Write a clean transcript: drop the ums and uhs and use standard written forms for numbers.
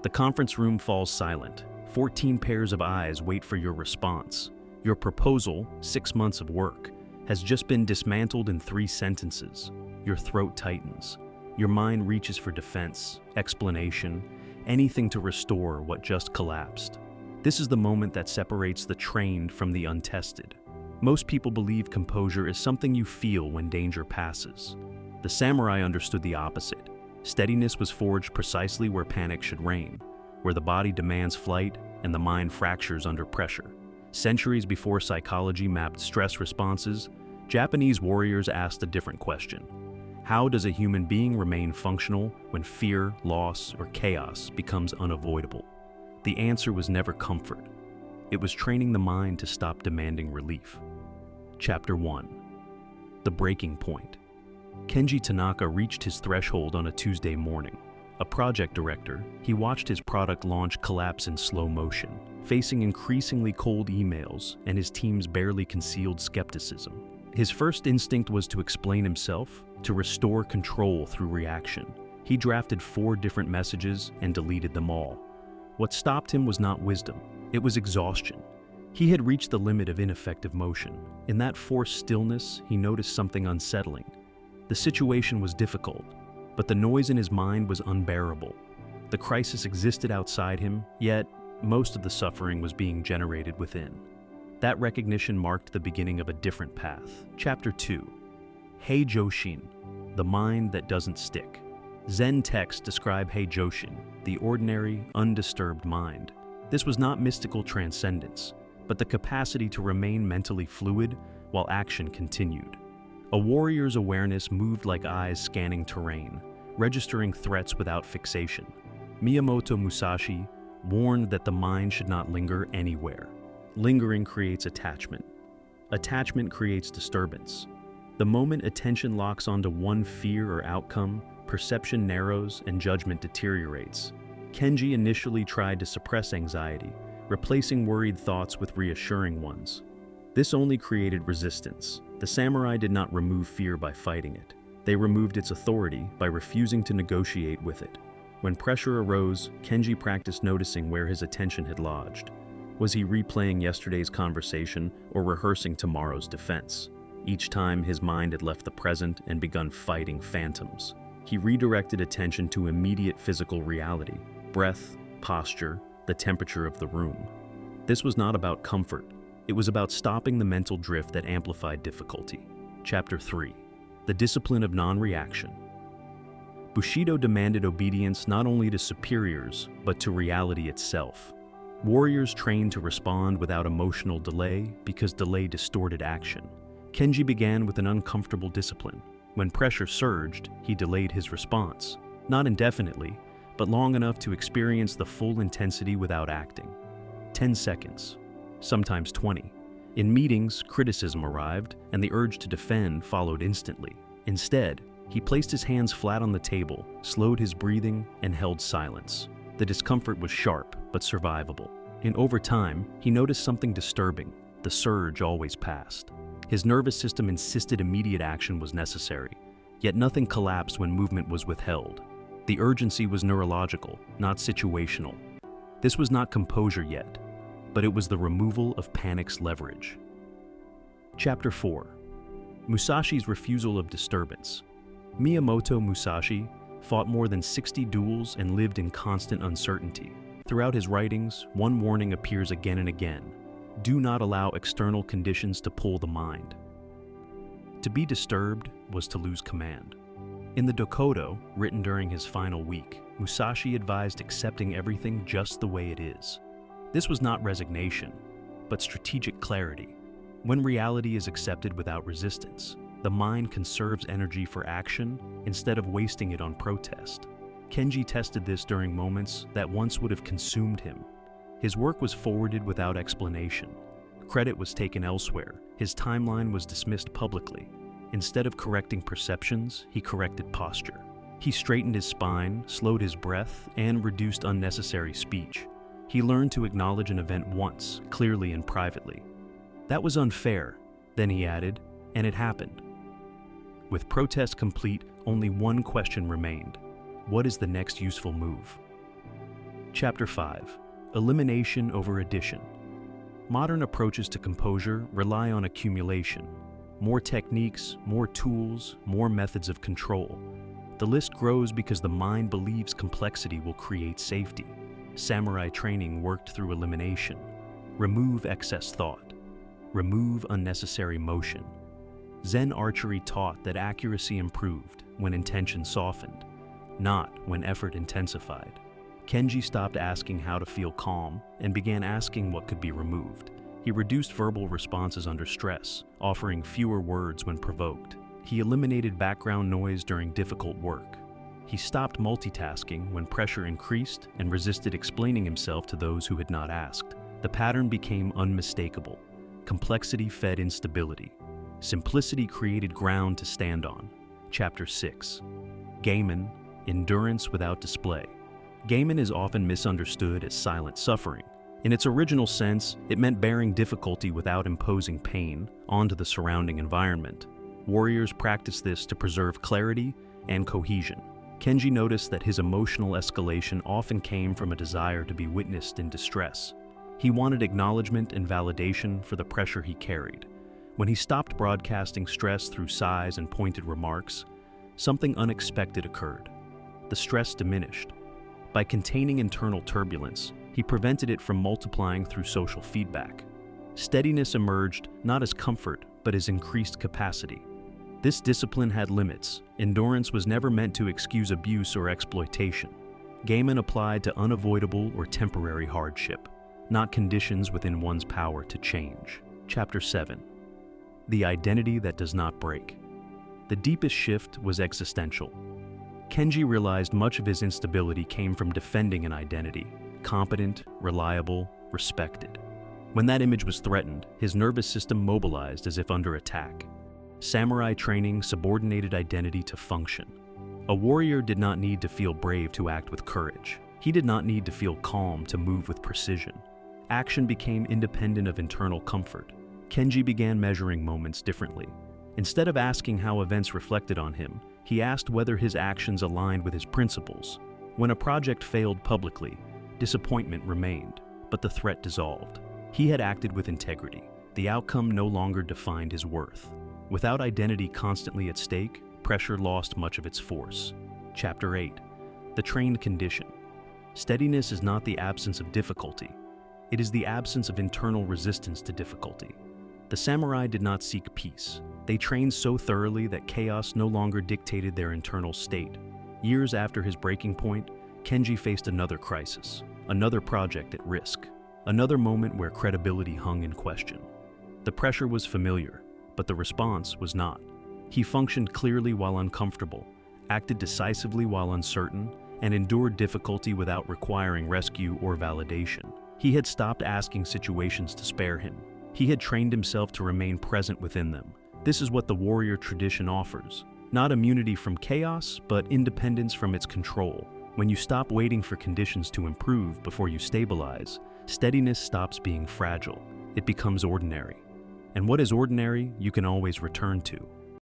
The conference room falls silent. 14 pairs of eyes wait for your response. Your proposal, 6 months of work, has just been dismantled in 3 sentences. Your throat tightens. Your mind reaches for defense, explanation, anything to restore what just collapsed. This is the moment that separates the trained from the untested. Most people believe composure is something you feel when danger passes. The samurai understood the opposite. Steadiness was forged precisely where panic should reign, where the body demands flight and the mind fractures under pressure. Centuries before psychology mapped stress responses, Japanese warriors asked a different question. How does a human being remain functional when fear, loss, or chaos becomes unavoidable? The answer was never comfort. It was training the mind to stop demanding relief. Chapter 1. The Breaking Point. Kenji Tanaka reached his threshold on a Tuesday morning. A project director, he watched his product launch collapse in slow motion, facing increasingly cold emails and his team's barely concealed skepticism. His first instinct was to explain himself, to restore control through reaction. He drafted 4 different messages and deleted them all. What stopped him was not wisdom, it was exhaustion. He had reached the limit of ineffective motion. In that forced stillness, he noticed something unsettling. The situation was difficult, but the noise in his mind was unbearable. The crisis existed outside him, yet most of the suffering was being generated within. That recognition marked the beginning of a different path. Chapter 2. Heijōshin, the mind that doesn't stick. Zen texts describe Heijōshin, the ordinary, undisturbed mind. This was not mystical transcendence, but the capacity to remain mentally fluid while action continued. A warrior's awareness moved like eyes scanning terrain, registering threats without fixation. Miyamoto Musashi warned that the mind should not linger anywhere. Lingering creates attachment. Attachment creates disturbance. The moment attention locks onto one fear or outcome, perception narrows and judgment deteriorates. Kenji initially tried to suppress anxiety, replacing worried thoughts with reassuring ones. This only created resistance. The samurai did not remove fear by fighting it. They removed its authority by refusing to negotiate with it. When pressure arose, Kenji practiced noticing where his attention had lodged. Was he replaying yesterday's conversation or rehearsing tomorrow's defense? Each time his mind had left the present and begun fighting phantoms. He redirected attention to immediate physical reality, breath, posture, the temperature of the room. This was not about comfort. It was about stopping the mental drift that amplified difficulty. Chapter 3. The Discipline of Non-Reaction. Bushido demanded obedience not only to superiors, but to reality itself. Warriors trained to respond without emotional delay because delay distorted action. Kenji began with an uncomfortable discipline. When pressure surged, he delayed his response, not indefinitely, but long enough to experience the full intensity without acting. 10 seconds, sometimes 20. In meetings, criticism arrived, and the urge to defend followed instantly. Instead, he placed his hands flat on the table, slowed his breathing, and held silence. The discomfort was sharp, but survivable. And over time, he noticed something disturbing. The surge always passed. His nervous system insisted immediate action was necessary, yet nothing collapsed when movement was withheld. The urgency was neurological, not situational. This was not composure yet, but it was the removal of panic's leverage. Chapter 4. Musashi's refusal of disturbance. Miyamoto Musashi fought more than 60 duels and lived in constant uncertainty. Throughout his writings, one warning appears again and again: do not allow external conditions to pull the mind. To be disturbed was to lose command. In the Dokkōdō, written during his final week, Musashi advised accepting everything just the way it is. This was not resignation, but strategic clarity. When reality is accepted without resistance, the mind conserves energy for action instead of wasting it on protest. Kenji tested this during moments that once would have consumed him. His work was forwarded without explanation. Credit was taken elsewhere. His timeline was dismissed publicly. Instead of correcting perceptions, he corrected posture. He straightened his spine, slowed his breath, and reduced unnecessary speech. He learned to acknowledge an event once, clearly and privately. That was unfair, then he added, and it happened. With protest complete, only one question remained: what is the next useful move? Chapter 5. Elimination over addition. Modern approaches to composure rely on accumulation. More techniques, more tools, more methods of control. The list grows because the mind believes complexity will create safety. Samurai training worked through elimination. Remove excess thought. Remove unnecessary motion. Zen archery taught that accuracy improved when intention softened, not when effort intensified. Kenji stopped asking how to feel calm and began asking what could be removed. He reduced verbal responses under stress, offering fewer words when provoked. He eliminated background noise during difficult work. He stopped multitasking when pressure increased and resisted explaining himself to those who had not asked. The pattern became unmistakable. Complexity fed instability. Simplicity created ground to stand on. Chapter 6. Gaimon, endurance without display. Gaimon is often misunderstood as silent suffering. In its original sense, it meant bearing difficulty without imposing pain onto the surrounding environment. Warriors practiced this to preserve clarity and cohesion. Kenji noticed that his emotional escalation often came from a desire to be witnessed in distress. He wanted acknowledgement and validation for the pressure he carried. When he stopped broadcasting stress through sighs and pointed remarks, something unexpected occurred. The stress diminished. By containing internal turbulence, he prevented it from multiplying through social feedback. Steadiness emerged not as comfort, but as increased capacity. This discipline had limits. Endurance was never meant to excuse abuse or exploitation. Gaimon applied to unavoidable or temporary hardship, not conditions within one's power to change. Chapter 7. The identity that does not break. The deepest shift was existential. Kenji realized much of his instability came from defending an identity, competent, reliable, respected. When that image was threatened, his nervous system mobilized as if under attack. Samurai training subordinated identity to function. A warrior did not need to feel brave to act with courage. He did not need to feel calm to move with precision. Action became independent of internal comfort. Kenji began measuring moments differently. Instead of asking how events reflected on him, he asked whether his actions aligned with his principles. When a project failed publicly, disappointment remained, but the threat dissolved. He had acted with integrity. The outcome no longer defined his worth. Without identity constantly at stake, pressure lost much of its force. Chapter 8. The trained condition. Steadiness is not the absence of difficulty. It is the absence of internal resistance to difficulty. The samurai did not seek peace. They trained so thoroughly that chaos no longer dictated their internal state. Years after his breaking point, Kenji faced another crisis, another project at risk, another moment where credibility hung in question. The pressure was familiar, but the response was not. He functioned clearly while uncomfortable, acted decisively while uncertain, and endured difficulty without requiring rescue or validation. He had stopped asking situations to spare him. He had trained himself to remain present within them. This is what the warrior tradition offers. Not immunity from chaos, but independence from its control. When you stop waiting for conditions to improve before you stabilize, steadiness stops being fragile. It becomes ordinary. And what is ordinary, you can always return to.